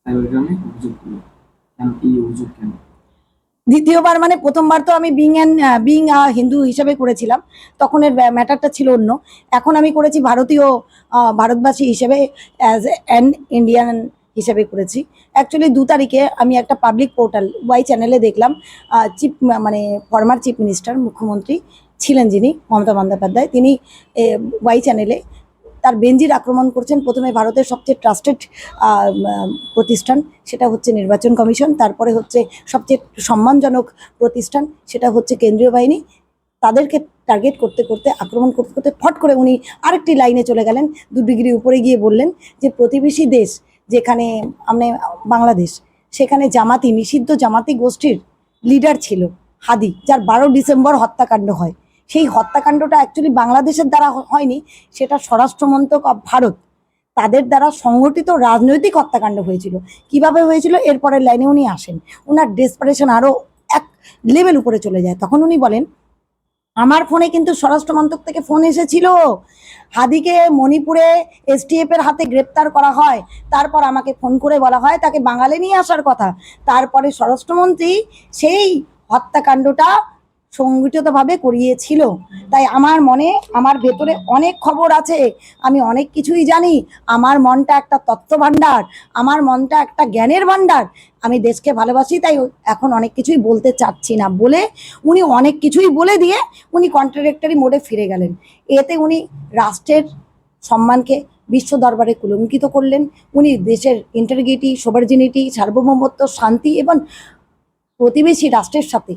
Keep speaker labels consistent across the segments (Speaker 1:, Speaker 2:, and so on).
Speaker 1: Cyber ক্রাইমে অভিযোগ করলো। কেন এই অভিযোগ কেন?
Speaker 2: দ্বিতীয়বার মানে প্রথমবার তো আমি বিং হিন্দু হিসেবে করেছিলাম, তখন এর ম্যাটারটা ছিল অন্য। এখন আমি করেছি ভারতীয় ভারতবাসী হিসেবে, অ্যাজ অ্যান ইন্ডিয়ান হিসেবে করেছি। অ্যাকচুয়ালি 2 তারিখে আমি একটা পাবলিক পোর্টাল ওয়াই চ্যানেলে দেখলাম, চিফ মানে ফর্মার চিফ মিনিস্টার মুখ্যমন্ত্রী ছিলেন যিনি, মমতা বন্দ্যোপাধ্যায়, তিনি ওয়াই চ্যানেলে তার বেঞ্জির আক্রমণ করছেন। প্রথমে ভারতের সবচেয়ে ট্রাস্টেড প্রতিষ্ঠান, সেটা হচ্ছে নির্বাচন কমিশন, তারপরে হচ্ছে সবচেয়ে সম্মানজনক প্রতিষ্ঠান, সেটা হচ্ছে কেন্দ্রীয় বাহিনী। তাদেরকে টার্গেট করতে করতে, আক্রমণ করতে করতে ফট করে উনি আরেকটি লাইনে চলে গেলেন, 2 ডিগ্রি উপরে গিয়ে বললেন যে প্রতিবেশী দেশ যেখানে মানে বাংলাদেশ, সেখানে জামাতি, নিষিদ্ধ জামাতি গোষ্ঠীর লিডার ছিল হাদি, যার 12 ডিসেম্বর হত্যাকাণ্ড হয়। সেই হত্যাকাণ্ডটা অ্যাকচুয়ালি বাংলাদেশের দ্বারা হয়নি, সেটা স্বরাষ্ট্রমন্ত্রক অফ ভারত, তাদের দ্বারা সংগঠিত রাজনৈতিক হত্যাকাণ্ড হয়েছিল। কিভাবে হয়েছিল এরপরের লাইনে উনি আসেন, ওনার ডেসপারেশন আরও এক লেভেল উপরে চলে যায়। তখন উনি বলেন, আমার ফোনে কিন্তু স্বরাষ্ট্র মন্ত্রক থেকে ফোন এসেছিল, হাদিকে মণিপুরে এসটিএফ এর হাতে গ্রেপ্তার করা হয়, তারপর আমাকে ফোন করে বলা হয় তাকে বাঙালি নিয়ে আসার কথা। তারপরে স্বরাষ্ট্রমন্ত্রী সেই হত্যাকাণ্ডটা সংগঠিতভাবে করিয়েছিল। তাই আমার মনে, আমার ভেতরে অনেক খবর আছে, আমি অনেক কিছুই জানি। আমার মনটা একটা তথ্য ভাণ্ডার, আমার মনটা একটা জ্ঞানের ভাণ্ডার। আমি দেশকে ভালোবাসি, তাই এখন অনেক কিছুই বলতে চাচ্ছি না বলে উনি অনেক কিছুই বলে দিয়ে উনি কন্ট্রাডিক্টরি মোডে ফিরে গেলেন। এতে উনি রাষ্ট্রের সম্মানকে বিশ্ব দরবারে কলঙ্কিত করলেন। উনি দেশের ইন্টিগ্রিটি, সোভার্জিনিটি, সার্বভৌমত্ব, শান্তি এবং প্রতিবেশী রাষ্ট্রের সাথে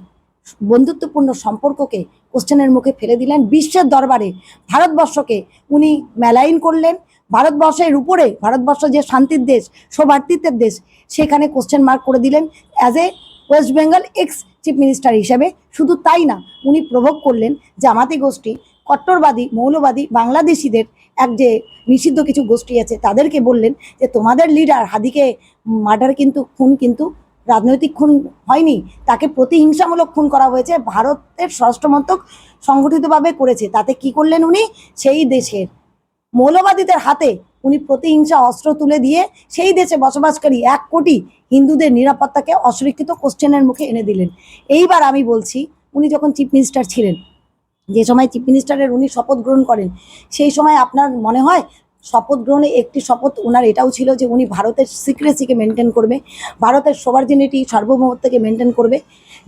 Speaker 2: বন্ধুত্বপূর্ণ সম্পর্ককে কোশ্চেনের মুখে ফেলে দিলেন। বিশ্বের দরবারে ভারতবর্ষকে উনি মেলাইন করলেন। ভারতবর্ষের উপরে, ভারতবর্ষ যে শান্তির দেশ, সৌভাতৃত্বের দেশ, সেখানে কোশ্চেন মার্ক করে দিলেন as a West Bengal x chief minister হিসেবে। শুধু তাই না, উনি প্রভোগ করলেন জামাতি গোষ্ঠী, কট্টরবাদী, মৌলবাদী বাংলাদেশিদের, এক যে নিষিদ্ধ কিছু গোষ্ঠী আছে, তাদেরকে বললেন যে তোমাদের লিডার হাদিকে মার্ডার কিন্তু, খুন কিন্তু রাজনৈতিক খুন হয়নি, তাকে প্রতিহিংসামূলক খুন করা হয়েছে, ভারতের স্বরাষ্ট্রমন্ত্রক সংগঠিতভাবে করেছে। তাতে কি করলেন উনি, সেই দেশের মৌলবাদীদের হাতে উনি প্রতিহিংসা অস্ত্র তুলে দিয়ে সেই দেশে বসবাসকারী 1 কোটি হিন্দুদের নিরাপত্তাকে অসুরক্ষিত কোশ্চেনের মুখে এনে দিলেন। এইবার আমি বলছি, উনি যখন চিফ মিনিস্টার ছিলেন, যে সময় চিফ মিনিস্টারের উনি শপথ গ্রহণ করেন, সেই সময় আপনার মনে হয় শপথ গ্রহণে একটি শপথ ওনার এটাও ছিল যে উনি ভারতের সিক্রেসিকে মেনটেন করবে, ভারতের সোভার্জিনিটি, সার্বভৌমত্বকে মেনটেন করবে,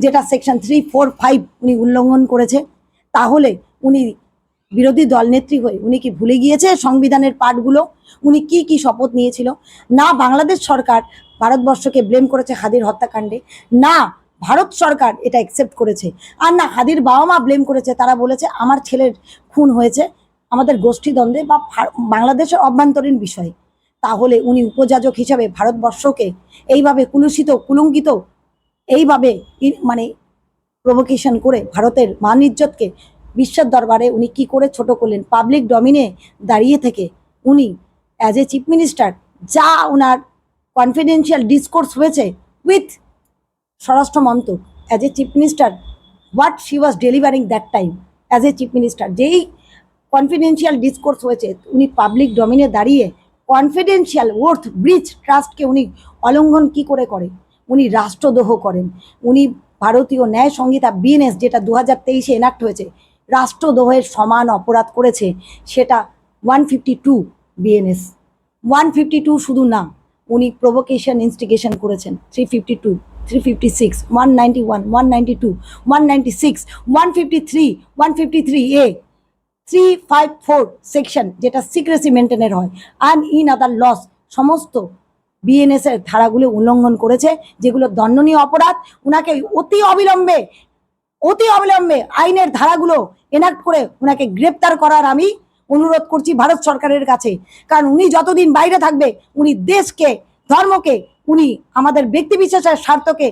Speaker 2: যেটা সেকশন 3, 4, 5 উনি উল্লঙ্ঘন করেছে। তাহলে উনি বিরোধী দলনেত্রী হয়ে উনি কি ভুলে গিয়েছে সংবিধানের পার্টগুলো? উনি কি কি শপথ নিয়েছিল? না বাংলাদেশ সরকার ভারতবর্ষকে ব্লেম করেছে হাদির হত্যাকাণ্ডে, না ভারত সরকার এটা অ্যাকসেপ্ট করেছে, আর না হাদির বাবা মা ব্লেম করেছে। তারা বলেছে আমার ছেলের খুন হয়েছে আমাদের গোষ্ঠীদ্বন্দ্বে বা বাংলাদেশের অভ্যন্তরীণ বিষয়ে। তাহলে উনি উপযাজক হিসাবে ভারতবর্ষকে এইভাবে কুলঙ্কিত এইভাবে মানে প্রভোকেশন করে ভারতের মান ইজ্জতকে বিশ্বের দরবারে উনি কি করে ছোট করলেন। পাবলিক ডমিনে দাঁড়িয়ে থেকে উনি অ্যাজ এ চিফ মিনিস্টার, যা ওনার কনফিডেন্সিয়াল ডিসকোর্স হয়েছে উইথ স্বরাষ্ট্র মন্ত্রক as a chief minister, what she was delivering that time as a chief minister, যেই কনফিডেন্সিয়াল ডিসকোর্স হয়েছে, উনি পাবলিক ডমিনে দাঁড়িয়ে কনফিডেন্সিয়াল ওর্থ ব্রিচ ট্রাস্টকে উনি অলঙ্ঘন কি করে করেন, উনি রাষ্ট্রদ্রোহ করেন। উনি ভারতীয় ন্যায় সংহিতা বিএনএস, যেটা 2023-এ এনাক্ট হয়েছে, রাষ্ট্রদ্রোহের সমান অপরাধ করেছে, সেটা 152 বিএনএস। 152 শুধু না, উনি প্রভোকেশন ইনস্টিগেশন করেছেন 352, 356, 191, 192, 196, 153, 153A, 354 সেকশন, যেটা সিক্রেসি মেনটেনের হয়, অ্যান্ড ইন আদার লস, সমস্ত বিএনএস এর ধারাগুলো উল্লঙ্ঘন করেছে, যেগুলো দণ্ডনীয় অপরাধ। উনাকে অতি অবিলম্বে আইনের ধারাগুলো এনাক্ট করে উনাকে গ্রেপ্তার করার আমি অনুরোধ করছি ভারত সরকারের কাছে। কারণ উনি যতদিন বাইরে থাকবে, উনি দেশকে, ধর্মকে, উনি আমাদের ব্যক্তিবিশেষের স্বার্থকে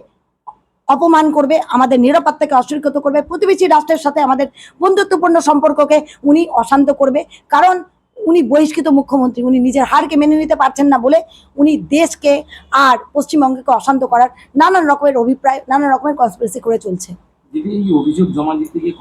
Speaker 2: অপমান করবে, আমাদের নিরাপত্তাকে অসুরক্ষিত করবে, প্রতিবেশী রাষ্ট্রের সাথে আমাদের বন্ধুত্বপূর্ণ সম্পর্ককে উনি অশান্ত করবে। কারণ উনি বহিষ্কৃত মুখ্যমন্ত্রী, উনি নিজের হারকে মেনে নিতে পারছেন না বলে উনি দেশকে আর পশ্চিমবঙ্গকে অশান্ত করার নানান রকমের অভিপ্রায়, নানান রকমের কনস্পিরেসি করে চলছে।
Speaker 1: দিদি, এই অভিযোগ জমা দিতে গিয়ে